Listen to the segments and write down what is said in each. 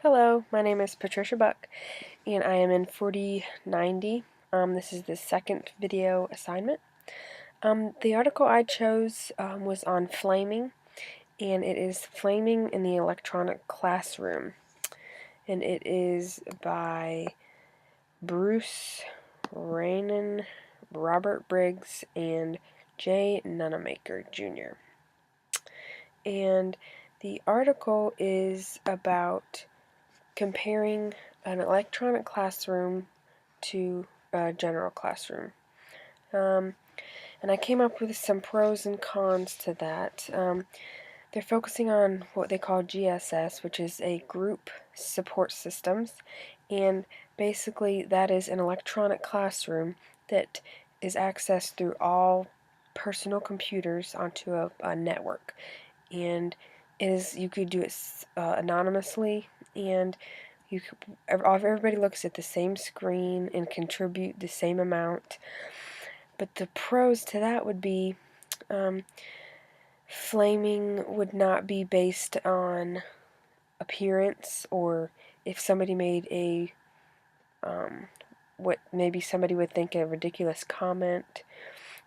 Hello, my name is Patricia Buck, and I am in 4090. This is the second video assignment. The article I chose was on flaming, and it is Flaming in the Electronic Classroom. And it is by Bruce Rainin, Robert Briggs, and Jay Nunemaker Jr. And the article is about comparing an electronic classroom to a general classroom. And I came up with some pros and cons to that. They're focusing on what they call GSS, which is a group support systems, and basically that is an electronic classroom that is accessed through all personal computers onto a network. And you could do it anonymously, and everybody looks at the same screen and contribute the same amount. But the pros to that would be flaming would not be based on appearance, or if somebody made a what maybe somebody would think a ridiculous comment.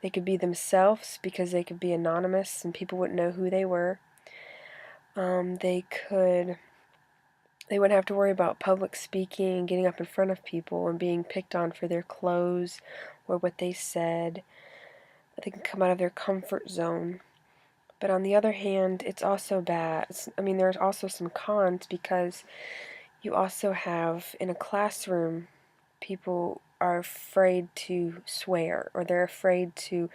They could be themselves because they could be anonymous and people wouldn't know who they were. They wouldn't have to worry about public speaking and getting up in front of people and being picked on for their clothes or what they said. They can come out of their comfort zone. But on the other hand, it's also bad. There's also some cons because you also have, in a classroom, people are afraid to swear, or they're afraid to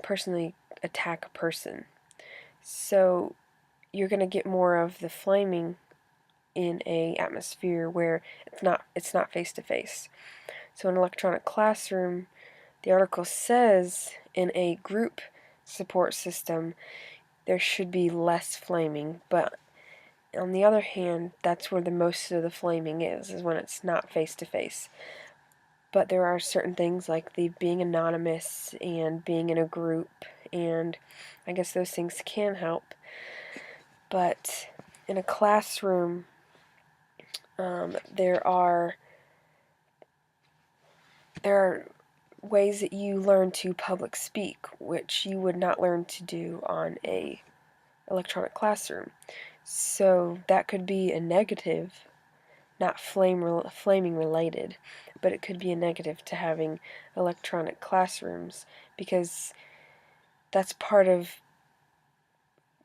personally attack a person. So you're going to get more of the flaming in a atmosphere where it's not face to face. So in an electronic classroom, the article says in a group support system there should be less flaming, but on the other hand, that's where the most of the flaming is when it's not face to face. But there are certain things like the being anonymous and being in a group, and I guess those things can help. But in a classroom, there are ways that you learn to public speak, which you would not learn to do on a electronic classroom. So that could be a negative, not flaming related, but it could be a negative to having electronic classrooms, because that's part of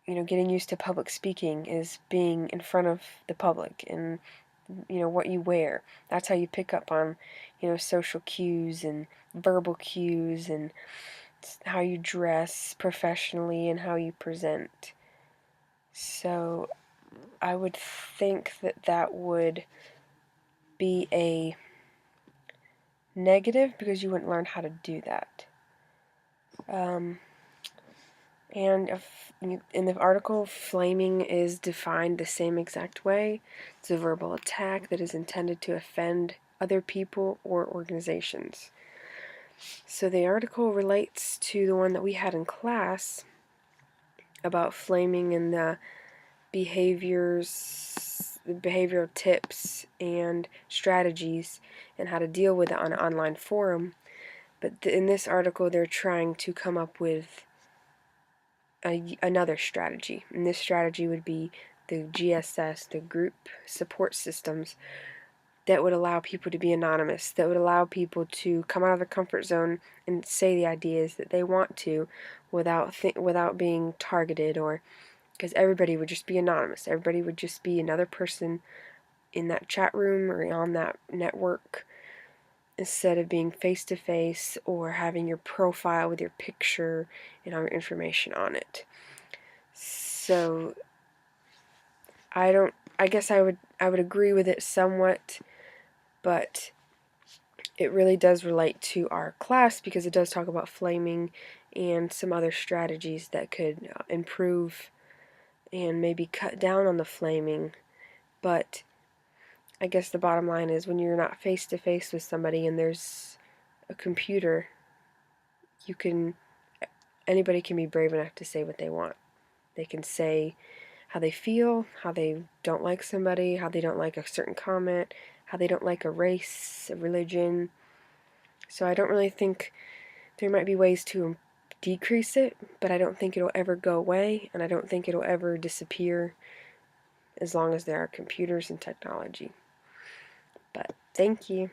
getting used to public speaking, is being in front of the public, and what you wear. That's how you pick up on social cues and verbal cues, and how you dress professionally and how you present. So I would think that that would be a negative because you wouldn't learn how to do that. And in the article, flaming is defined the same exact way. It's a verbal attack that is intended to offend other people or organizations. So the article relates to the one that we had in class about flaming and the behavioral tips and strategies and how to deal with it on an online forum. But in this article, they're trying to come up with another strategy, and this strategy would be the GSS, the group support systems, that would allow people to be anonymous, that would allow people to come out of their comfort zone and say the ideas that they want to without being targeted, or because everybody would just be anonymous. Everybody would just be another person in that chat room or on that network, instead of being face to face or having your profile with your picture and all your information on it. So I guess I would agree with it somewhat, but it really does relate to our class because it does talk about flaming and some other strategies that could improve and maybe cut down on the flaming. But I guess the bottom line is, when you're not face to face with somebody and there's a computer, anybody can be brave enough to say what they want. They can say how they feel, how they don't like somebody, how they don't like a certain comment, how they don't like a race, a religion. So I don't really think there might be ways to decrease it, but I don't think it'll ever go away, and I don't think it'll ever disappear as long as there are computers and technology. But thank you.